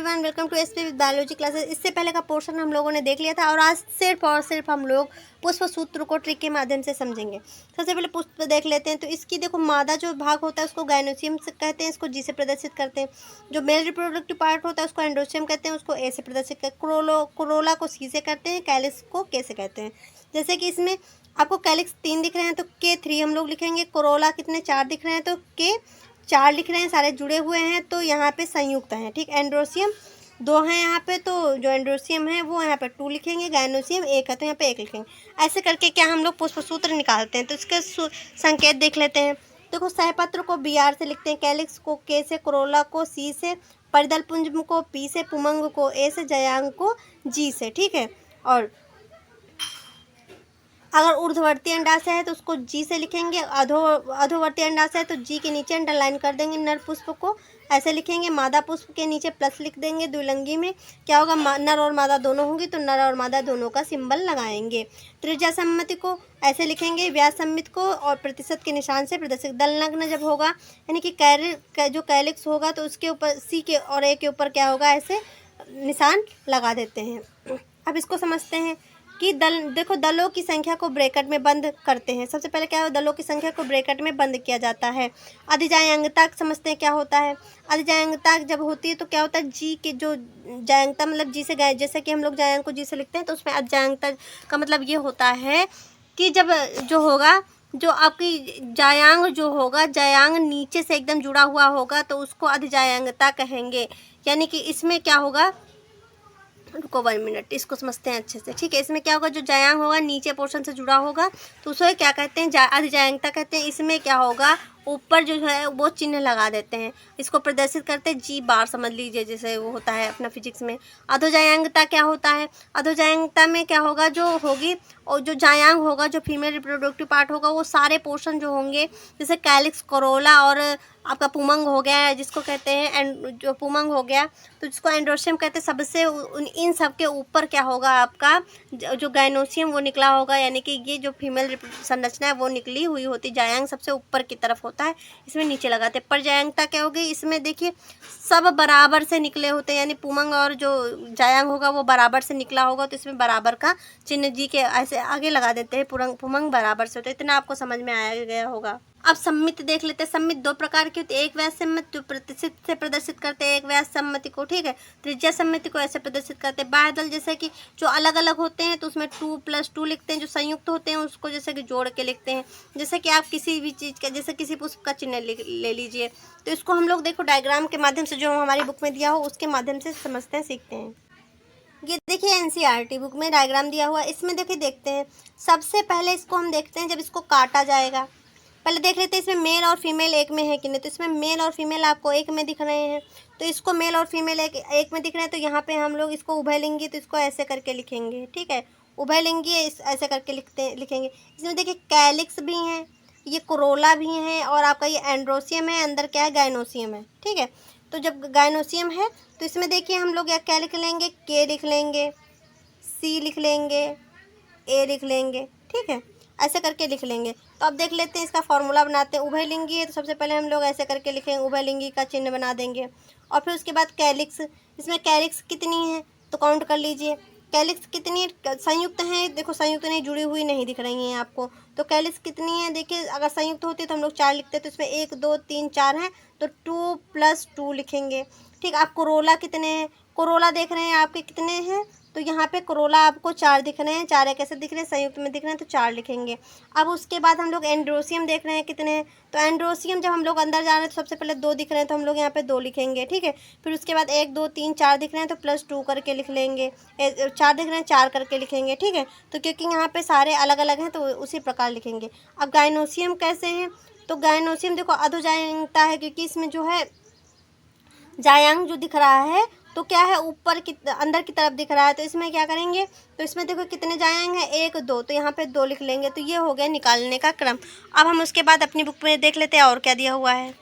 Everyone, welcome to SP biology classes. इससे पहले का पोर्शन हम लोगों ने देख लिया था और आज सिर्फ और सिर्फ हम लोग पुष्प सूत्र को ट्रिक के माध्यम से समझेंगे। सबसे पहले पुष्प देख लेते हैं। तो इसकी देखो मादा जो भाग होता है उसको गायनोसियम से कहते हैं, इसको जी से प्रदर्शित करते हैं। जो मेल रिप्रोडक्टिव पार्ट होता है उसको एंड्रोसियम कहते हैं, उसको ए से प्रदर्शित करते हैं। कोरोला को सी से कहते हैं, कैलिक्स को के से कहते हैं। जैसे कि इसमें आपको कैलिक्स 3 दिख रहे हैं तो के 3 हम लोग लिखेंगे। कोरोला कितने 4 दिख रहे हैं तो के 4 लिख रहे हैं, सारे जुड़े हुए हैं तो यहाँ पे संयुक्त हैं। ठीक, एंड्रोसियम 2 हैं यहाँ पे, तो जो एंड्रोसियम है वो यहाँ पे 2 लिखेंगे, गायनोसियम 1 है तो यहाँ पे 1 लिखेंगे। ऐसे करके क्या हम लोग पुष्प सूत्र निकालते हैं। तो इसके संकेत देख लेते हैं। देखो, सहपत्र को बी आर से लिखते हैं, कैलिक्स को के से, कोरोला को सी से, परिदल पुंज को पी से, पुमंग को ए से, जयांग को जी से। ठीक है, और अगर ऊर्ध्ववर्ती अंडाशय है तो उसको जी से लिखेंगे, अधोवर्ती अंडाशय है तो जी के नीचे अंडरलाइन कर देंगे। नर पुष्प को ऐसे लिखेंगे, मादा पुष्प के नीचे प्लस लिख देंगे। द्विलिंगी में क्या होगा, नर और मादा दोनों होंगी तो नर और मादा दोनों का सिंबल लगाएंगे। त्रिज्या सम्मति को ऐसे लिखेंगे, व्यास सम्मित को और प्रतिशत के निशान से प्रदर्शित। दलनग्न जब होगा यानी कि जो कैलिक्स होगा तो उसके ऊपर सी के और ए के ऊपर क्या होगा, ऐसे निशान लगा देते हैं। अब इसको समझते हैं कि देखो, दलों की संख्या को ब्रैकेट में बंद करते हैं। सबसे पहले क्या है, दलों की संख्या को ब्रैकेट में बंद किया जाता है। अधिजायांगता समझते हैं क्या होता है। अधिजायांगता जब होती है तो क्या होता है, जी के जो जायांगता मतलब जी से जैसे कि हम लोग जायांग को जी से लिखते हैं तो उसमें अधिजायांगता का मतलब ये होता है कि जब जो होगा, जो आपकी जायांग जो होगा, जायांग नीचे से एकदम जुड़ा हुआ होगा तो उसको अधिजायांगता कहेंगे। यानी कि इसमें क्या होगा, रुको 1 मिनट, इसको समझते हैं अच्छे से। ठीक है, इसमें क्या होगा, जो जायांग होगा नीचे पोर्शन से जुड़ा होगा तो उसे क्या कहते हैं, अधिजायांगता कहते हैं। इसमें क्या होगा, ऊपर जो है वो चिन्ह लगा देते हैं, इसको प्रदर्शित करते हैं जी बार, समझ लीजिए जैसे वो होता है अपना फिजिक्स में। अधोजायांगता क्या होता है, अधोजायांगता में क्या होगा, जो होगी और जो जायांग होगा, जो फीमेल रिप्रोडक्टिव पार्ट होगा, वो सारे पोर्शन जो होंगे जैसे कैलिक्स, कोरोला और आपका पुमंग हो गया है जिसको कहते हैं, जो पुमंग हो गया तो जिसको एंड्रोसियम कहते हैं, सबसे इन सब के ऊपर क्या होगा, आपका जो गायनोसियम वो निकला होगा। यानी कि ये जो फीमेल संरचना है वो निकली हुई होती, जायांग सबसे ऊपर की तरफ होता है, इसमें नीचे लगाते हैं। परजायांगता क्या होगी, इसमें देखिए सब बराबर से निकले होते हैं, यानी पुमंग और जो जायांग होगा वो बराबर से निकला होगा तो इसमें बराबर का चिन्ह जी के ऐसे आगे लगा देते हैं। पुमंग बराबर से होते हैं। इतना आपको समझ में आया गया होगा। अब सम्मित देख लेते हैं। सम्मित 2 प्रकार की होती है, एक व्यास सम्मित जो प्रतिशत से प्रदर्शित करते हैं, एक व्यास सम्मति को। ठीक है, त्रिज्या सम्मति को ऐसे प्रदर्शित करते हैं। बाह्य दल जैसे कि जो अलग अलग होते हैं तो उसमें 2+2 लिखते हैं, जो संयुक्त होते हैं उसको जैसे कि जोड़ के लिखते हैं। जैसे कि आप किसी भी चीज़ का, जैसे किसी पुष्प का चिन्ह ले लीजिए तो इसको हम लोग देखो डायग्राम के माध्यम से, जो हमारी बुक में दिया हो उसके माध्यम से समझते हैं, सीखते हैं। ये देखिए एनसीईआरटी बुक में डायग्राम दिया हुआ है, इसमें देखिए देखते हैं। सबसे पहले इसको हम देखते हैं जब इसको काटा जाएगा। पहले देख लेते हैं इसमें मेल और फीमेल एक में है कि नहीं। तो इसमें मेल और फीमेल आपको एक में दिख रहे हैं, तो इसको मेल और फीमेल एक में दिख रहे हैं तो यहाँ पे हम लोग इसको उभयलिंगी, तो इसको ऐसे करके लिखेंगे। ठीक है, उभयलिंगी ऐसे करके लिखेंगे। इसमें देखिए कैलिक्स भी हैं, ये कोरोला भी हैं और आपका ये एंड्रोसियम है, अंदर क्या है, गायनोसियम है। ठीक है, तो जब गायनोसियम है तो इसमें देखिए हम लोग क्या लिख लेंगे, के लिख लेंगे, सी लिख लेंगे, ए लिख लेंगे। ठीक है, ऐसे करके लिख लेंगे। तो अब देख लेते हैं, इसका फॉर्मूला बनाते हैं। उभयलिंगी है तो सबसे पहले हम लोग ऐसे करके लिखेंगे, उभयलिंगी का चिन्ह बना देंगे। और फिर उसके बाद कैलिक्स, इसमें कैलिक्स कितनी है तो काउंट कर लीजिए, कैलिक्स कितनी संयुक्त हैं। देखो संयुक्त नहीं, जुड़ी हुई नहीं दिख रही हैं आपको, तो कैलिक्स कितनी है देखिए, अगर संयुक्त होती तो हम लोग 4 लिखते, तो इसमें 1 2 3 4 हैं तो 2+2 लिखेंगे। ठीक, आप कोरोला कितने हैं, कोरोला देख रहे हैं आपके कितने हैं, तो यहाँ पे कोरोला आपको 4 दिख रहे हैं। 4 कैसे दिख रहे हैं, संयुक्त में दिख रहे हैं तो 4 लिखेंगे। अब उसके बाद हम लोग एंड्रोसियम देख रहे हैं कितने हैं, तो एंड्रोसियम जब हम लोग अंदर जा रहे हैं तो सबसे पहले 2 दिख रहे हैं तो हम लोग यहाँ पे 2 लिखेंगे। ठीक है, फिर उसके बाद 1 2 3 4 दिख रहे हैं तो +2 करके लिख लेंगे। 4 दिख रहे हैं 4 करके लिखेंगे। ठीक है, तो क्योंकि यहाँ पे सारे अलग अलग हैं तो उसी प्रकार लिखेंगे। अब गायनोसियम कैसे हैं, तो गायनोसियम देखो अधोजायांगता है, क्योंकि इसमें जो है जायांग जो दिख रहा है तो क्या है, ऊपर की अंदर की तरफ दिख रहा है, तो इसमें क्या करेंगे, तो इसमें देखो कितने जायांग हैं, 1 2, तो यहाँ पे 2 लिख लेंगे। तो ये हो गया निकालने का क्रम। अब हम उसके बाद अपनी बुक में देख लेते हैं और क्या दिया हुआ है।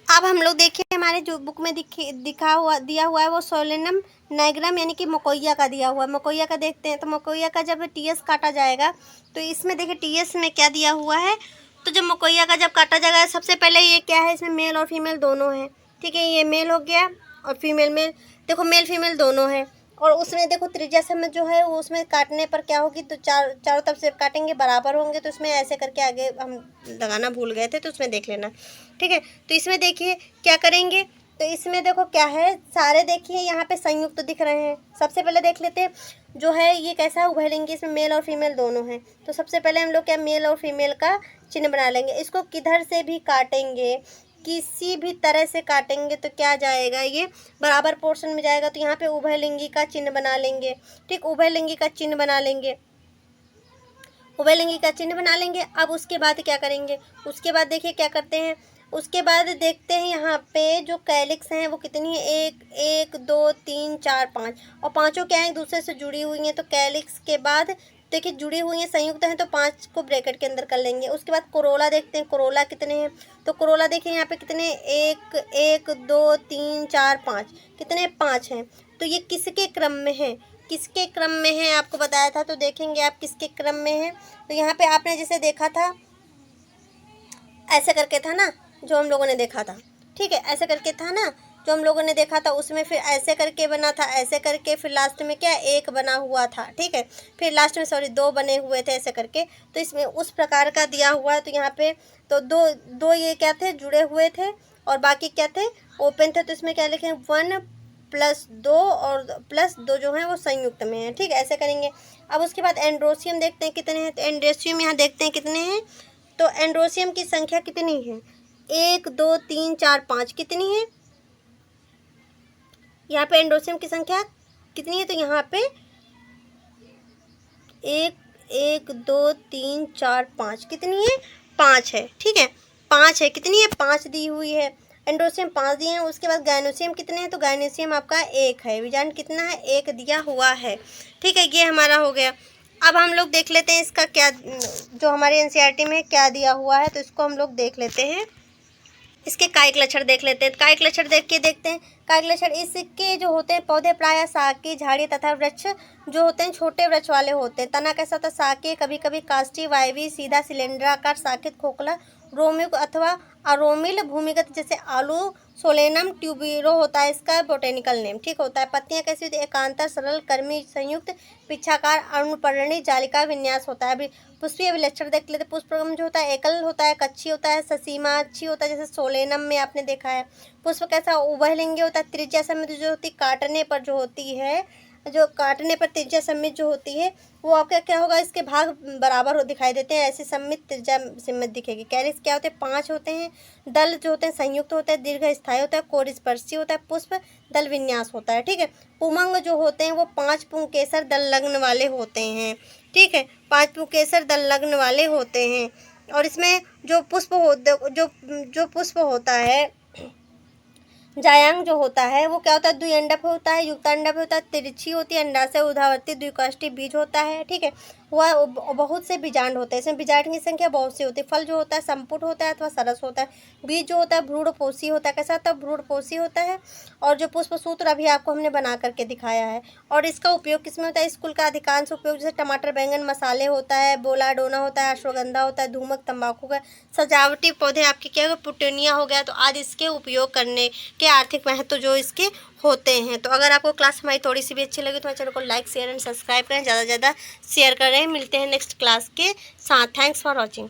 अब हम लोग देखिए हमारे जो बुक में दिया हुआ है वो सोलेनम नाइग्राम यानी कि मकोइया का दिया हुआ है। मकोइया का देखते हैं, तो मकोइया का जब टीएस काटा जाएगा तो इसमें देखिए टीएस में क्या दिया हुआ है, तो जब मकोइया का जब काटा जाएगा सबसे पहले ये क्या है, इसमें मेल और फीमेल दोनों हैं। ठीक है, ये मेल हो गया और फीमेल में देखो मेल फीमेल दोनों हैं। और उसमें देखो त्रिज्या सममित जो है वो उसमें काटने पर क्या होगी, तो चारों तरफ से काटेंगे बराबर होंगे, तो इसमें ऐसे करके आगे हम लगाना भूल गए थे, तो उसमें देख लेना, ठीक है। तो इसमें देखिए क्या करेंगे, तो इसमें देखो क्या है, सारे देखिए यहाँ पे संयुक्त तो दिख रहे हैं। सबसे पहले देख लेते हैं जो है ये कैसा उभयलिंगी, इसमें मेल और फीमेल दोनों हैं। तो सबसे पहले हम लोग क्या मेल और फीमेल का चिन्ह बना लेंगे। इसको किधर से भी काटेंगे, किसी भी तरह से काटेंगे तो क्या जाएगा, ये बराबर पोर्शन में जाएगा। तो यहाँ पे उभयलिंगी का चिन्ह बना लेंगे, ठीक, उभयलिंगी का चिन्ह बना लेंगे, उभयलिंगी का चिन्ह बना लेंगे। अब उसके बाद क्या करेंगे, उसके बाद देखिए क्या करते हैं, उसके बाद देखते हैं यहाँ पे जो कैलिक्स हैं वो कितनी है, एक दो तीन चार पाँच, और पांचों क्या है एक दूसरे से जुड़ी हुई हैं। तो कैलिक्स के बाद देखिए जुड़ी हुई हैं, संयुक्त हैं, तो 5 को ब्रैकेट के अंदर कर लेंगे। उसके बाद कोरोला देखते हैं, कोरोला कितने हैं, तो कोरोला देखिए यहाँ पे कितने, एक दो तीन चार पाँच, कितने 5 हैं। तो ये किसके क्रम में है, किसके क्रम में है आपको बताया था, तो देखेंगे आप किसके क्रम में है। तो यहाँ पे आपने जैसे देखा था ऐसे करके था ना जो हम लोगों ने देखा था, ठीक है, ऐसे करके था ना जो हम लोगों ने देखा था, उसमें फिर ऐसे करके बना था, ऐसे करके फिर लास्ट में क्या एक बना हुआ था, ठीक है, फिर लास्ट में सॉरी 2 बने हुए थे ऐसे करके। तो इसमें उस प्रकार का दिया हुआ है। तो यहाँ पे तो दो ये क्या थे, जुड़े हुए थे, और बाकी क्या थे, ओपन थे। तो इसमें क्या लिखें, 1 + 2 और +2 जो है वो संयुक्त में है, ठीक है, ऐसे करेंगे। अब उसके बाद एंड्रोसियम देखते हैं कितने हैं, तो एंड्रोसियम यहाँ देखते हैं कितने हैं। तो एंड्रोसियम की संख्या कितनी है, 1 2 3 4 5, कितनी है यहाँ पे एंड्रोसियम की संख्या कितनी है, तो यहाँ पे 1 2 3 4 5 कितनी है, 5 है, ठीक है, 5 है, कितनी है 5 दी हुई है, एंड्रोसियम 5 दिए हैं। उसके बाद गायनोसियम कितने हैं, तो गायनोसियम आपका 1 है, विजान कितना है 1 दिया हुआ है, ठीक है, ये हमारा हो गया। अब हम लोग देख लेते हैं इसका क्या, जो हमारे एनसीईआरटी में क्या दिया हुआ है, तो इसको हम लोग देख लेते हैं। इसके कायिक लक्षण देख लेते हैं। कायिक लक्षण देख के देखते हैं, कायिक लक्षण इसके जो होते हैं, पौधे प्रायः शाकीय, झाड़ी तथा वृक्ष जो होते हैं छोटे वृक्ष वाले होते हैं। तना कैसा होता है, शाकीय, कभी कभी काष्ठी, वायवी, सीधा सिलेंडराकार, शाखित, खोखला, रोमिक अथवा अरोमिल, भूमिगत जैसे आलू, सोलेनम ट्यूबिरो होता है इसका बोटेनिकल नेम, ठीक होता है। पत्तियां कैसी होती है, एकांतर, सरल, कर्मी, संयुक्त, पिच्छाकार, अणुपर्णी, जालिका विन्यास होता है। अभी पुष्पीय अभिलक्षण देख लेते। पुष्पक्रम जो होता है एकल होता है, कच्छी होता है, ससीमाक्षी होता है, जैसे सोलेनम में आपने देखा है। पुष्प कैसा उभयलिंगी होता है, त्रिज्या सममित जो होती है, काटने पर जो होती है, जो काटने पर त्रिज्या सममित जो होती है वो आपका क्या होगा, इसके भाग बराबर हो दिखाई देते हैं, ऐसे सममित त्रिज्या सममित दिखेगी। कैरिक्स क्या होते हैं, 5 होते हैं। दल जो होते हैं संयुक्त होते हैं, दीर्घ स्थायी होता है, कोरिस्पर्शी होता है, पुष्प दल विन्यास होता है, ठीक है। पुमंग जो होते हैं वो 5 पुंकेसर दल लग्न वाले होते हैं, ठीक है, 5 पुंकेसर दल लग्न वाले होते हैं। और इसमें जो पुष्प जो पुष्प होता है, जायांग जो होता है वो क्या होता है, द्विअंडक होता है, युक्तांडक होता है, तिरछी होती है, अंडाशय ऊर्ध्वाधर द्विकाष्ठी बीज होता है, ठीक है। वह बहुत से बीजांड होते हैं, इसमें बीजांड की संख्या बहुत सी होती है। फल जो होता है संपुट होता है अथवा सरस होता है। बीज जो होता है भ्रूणपोषी होता है, कैसा होता है, भ्रूणपोषी होता है। और जो पुष्प सूत्र अभी आपको हमने बना करके दिखाया है। और इसका उपयोग किसमें होता है, स्कूल का अधिकांश उपयोग जैसे टमाटर, बैंगन, मसाले होता है, बोलाडोना होता है, अश्वगंधा होता है, धूमक, तंबाकू का, सजावटी पौधे आपके क्या होगा, पुटेनिया हो गया। तो आज इसके उपयोग करने के आर्थिक महत्व जो इसके होते हैं। तो अगर आपको क्लास हमारी थोड़ी सी भी अच्छी लगी तो हमारे चैनल को लाइक, शेयर एंड सब्सक्राइब करें, ज़्यादा से ज़्यादा शेयर करें। मिलते हैं नेक्स्ट क्लास के साथ। Thanks for watching.